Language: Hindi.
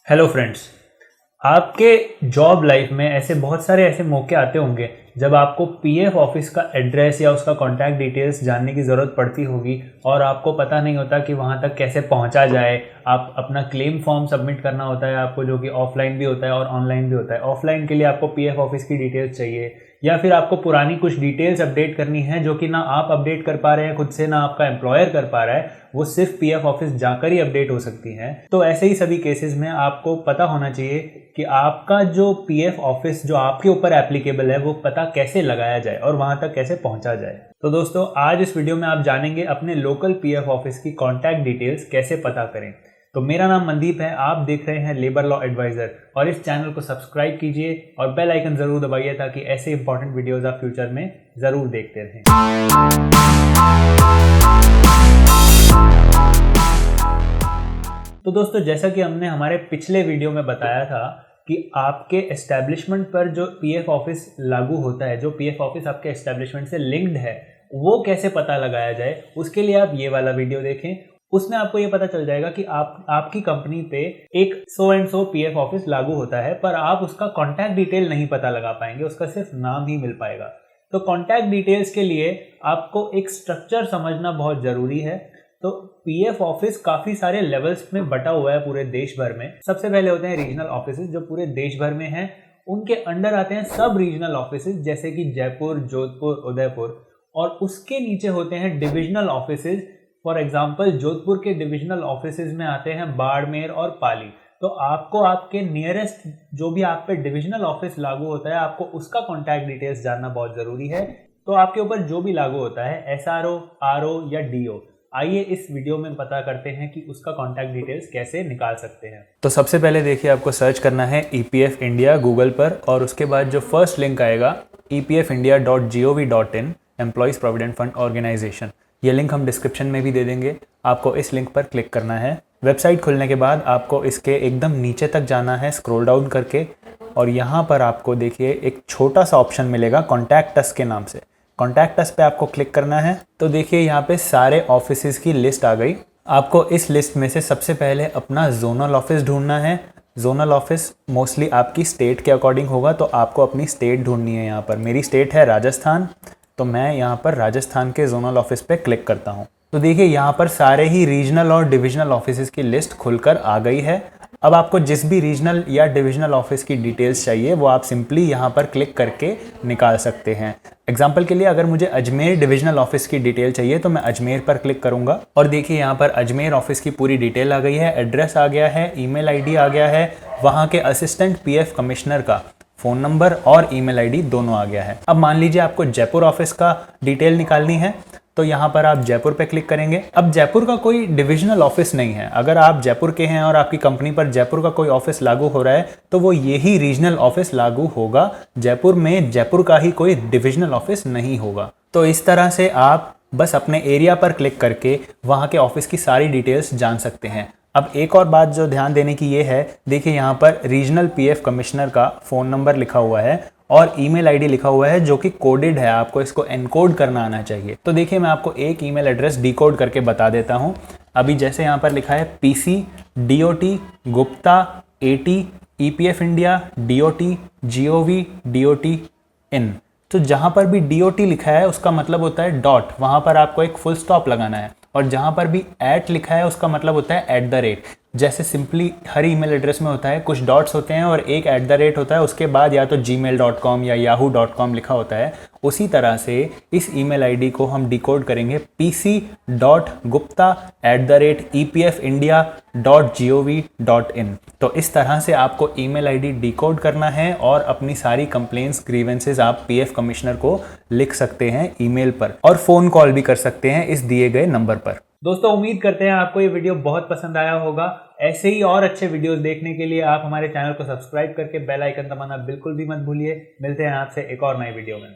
हेलो फ्रेंड्स, आपके जॉब लाइफ में ऐसे बहुत सारे ऐसे मौके आते होंगे जब आपको पीएफ ऑफिस का एड्रेस या उसका कॉन्टैक्ट डिटेल्स जानने की ज़रूरत पड़ती होगी और आपको पता नहीं होता कि वहाँ तक कैसे पहुँचा जाए। आप अपना क्लेम फॉर्म सबमिट करना होता है आपको, जो कि ऑफलाइन भी होता है और ऑनलाइन भी होता है। ऑफलाइन के लिए आपको पीएफ ऑफिस की डिटेल्स चाहिए या फिर आपको पुरानी कुछ डिटेल्स अपडेट करनी है जो कि ना आप अपडेट कर पा रहे हैं खुद से, ना आपका एम्प्लॉयर कर पा रहा है, वो सिर्फ पीएफ ऑफिस जाकर ही अपडेट हो सकती हैं। तो ऐसे ही सभी केसेस में आपको पता होना चाहिए कि आपका जो पीएफ ऑफिस जो आपके ऊपर एप्लीकेबल है वो पता कैसे लगाया जाए और वहां तक कैसे पहुंचा जाए। तो दोस्तों, आज इस वीडियो में आप जानेंगे अपने लोकल पीएफ ऑफिस की कॉन्टैक्ट डिटेल्स कैसे पता करें। तो मेरा नाम मनदीप है, आप देख रहे हैं लेबर लॉ एडवाइजर और इस चैनल को सब्सक्राइब कीजिए और बेल आइकन जरूर दबाइए ताकि ऐसे इंपॉर्टेंट वीडियोस आप फ्यूचर में जरूर देखते रहें। तो दोस्तों, जैसा कि हमने हमारे पिछले वीडियो में बताया था कि आपके एस्टेब्लिशमेंट पर जो पीएफ ऑफिस लागू होता है, जो पीएफ ऑफिस आपके एस्टेब्लिशमेंट से लिंक्ड है, वो कैसे पता लगाया जाए, उसके लिए आप ये वाला वीडियो देखें। उसमें आपको ये पता चल जाएगा कि आपकी कंपनी पे एक so and so PF office लागू होता है, पर आप उसका कॉन्टैक्ट डिटेल नहीं पता लगा पाएंगे, उसका सिर्फ नाम ही मिल पाएगा। तो कॉन्टैक्ट डिटेल्स के लिए आपको एक स्ट्रक्चर समझना बहुत जरूरी है। तो पीएफ ऑफिस काफी सारे लेवल्स में बटा हुआ है पूरे देश भर में। सबसे पहले होते हैं रीजनल ऑफिसेज जो पूरे देश भर में हैं। उनके अंडर आते हैं सब रीजनल ऑफिसेज जैसे कि जयपुर, जोधपुर, उदयपुर, और उसके नीचे होते हैं divisional offices. For example, Jodhpur के डिविजनल ऑफिसेज में आते हैं बाड़मेर और पाली। तो आपको आपके नियरेस्ट जो भी आप पे डिविजनल ऑफिस लागू होता है, आपको उसका कॉन्टैक्ट डिटेल्स जानना बहुत जरूरी है। तो आपके ऊपर जो भी लागू होता है, एसआरओ, आरओ या डीओ, आइए इस वीडियो में पता करते हैं कि उसका कॉन्टैक्ट डिटेल्स कैसे निकाल सकते हैं। तो सबसे पहले देखिए, आपको सर्च करना है ईपीएफ इंडिया गूगल पर और उसके बाद जो फर्स्ट लिंक आएगा epfindia.gov.in employees provident fund organisation, ये लिंक हम डिस्क्रिप्शन में भी दे देंगे। आपको इस लिंक पर क्लिक करना है। वेबसाइट खुलने के बाद आपको इसके एकदम नीचे तक जाना है स्क्रॉल डाउन करके, और यहाँ पर आपको देखिए एक छोटा सा ऑप्शन मिलेगा कॉन्टैक्ट अस के नाम से। कॉन्टैक्ट अस पे आपको क्लिक करना है। तो देखिए यहाँ पे सारे ऑफिसेज की लिस्ट आ गई। आपको इस लिस्ट में से सबसे पहले अपना जोनल ऑफिस ढूंढना है। जोनल ऑफिस मोस्टली आपकी स्टेट के अकॉर्डिंग होगा, तो आपको अपनी स्टेट ढूंढनी है। यहाँ पर मेरी स्टेट है राजस्थान, तो मैं यहाँ पर राजस्थान के जोनल ऑफिस पे क्लिक करता हूँ। तो देखिए यहाँ पर सारे ही रीजनल और डिविजनल ऑफिसेज की लिस्ट खुलकर आ गई है। अब आपको जिस भी रीजनल या डिविजनल ऑफिस की डिटेल्स चाहिए वो आप सिंपली यहाँ पर क्लिक करके निकाल सकते हैं। एग्जाम्पल के लिए, अगर मुझे अजमेर डिविजनल ऑफिस की डिटेल चाहिए तो मैं अजमेर पर क्लिक करूंगा और देखिए यहाँ पर अजमेर ऑफिस की पूरी डिटेल आ गई है। एड्रेस आ गया है, ईमेल आईडी आ गया है, वहाँ के असिस्टेंट पीएफ कमिश्नर का फ़ोन नंबर और ईमेल आईडी दोनों आ गया है। अब मान लीजिए आपको जयपुर ऑफिस का डिटेल निकालनी है, तो यहाँ पर आप जयपुर पे क्लिक करेंगे। अब जयपुर का कोई डिविजनल ऑफिस नहीं है। अगर आप जयपुर के हैं और आपकी कंपनी पर जयपुर का कोई ऑफिस लागू हो रहा है तो वो यही रीजनल ऑफिस लागू होगा। जयपुर में जयपुर का ही कोई डिविजनल ऑफिस नहीं होगा। तो इस तरह से आप बस अपने एरिया पर क्लिक करके वहाँ के ऑफिस की सारी डिटेल्स जान सकते हैं। अब एक और बात जो ध्यान देने की ये है, देखिए यहाँ पर रीजनल पीएफ कमिश्नर का फ़ोन नंबर लिखा हुआ है और ईमेल आईडी लिखा हुआ है जो कि कोडेड है। आपको इसको एनकोड करना आना चाहिए। तो देखिए मैं आपको एक ईमेल एड्रेस डिकोड करके बता देता हूँ। अभी जैसे यहाँ पर लिखा है PC.DOT Gupta 80 EPF India DOT GOV .in, तो जहाँ पर भी DOT लिखा है उसका मतलब होता है डॉट, वहाँ पर आपको एक फुल स्टॉप लगाना है, और जहाँ पर भी @ लिखा है उसका मतलब होता है @ जैसे सिंपली हर ईमेल एड्रेस में होता है, कुछ डॉट्स होते हैं और एक @ होता है, उसके बाद या तो gmail.com या yahoo.com लिखा होता है। उसी तरह से इस ईमेल आईडी को हम डिकोड करेंगे pc.gupta@epfindia.gov.in। तो इस तरह से आपको ईमेल आईडी डिकोड करना है और अपनी सारी कंप्लेंट्स, ग्रीवेंसेस आप पीएफ कमिश्नर को लिख सकते हैं ईमेल पर, और फ़ोन कॉल भी कर सकते हैं इस दिए गए नंबर पर। दोस्तों, उम्मीद करते हैं आपको ये वीडियो बहुत पसंद आया होगा। ऐसे ही और अच्छे वीडियोस देखने के लिए आप हमारे चैनल को सब्सक्राइब करके बेल आइकन दबाना बिल्कुल भी मत भूलिए। मिलते हैं आपसे एक और नए वीडियो में।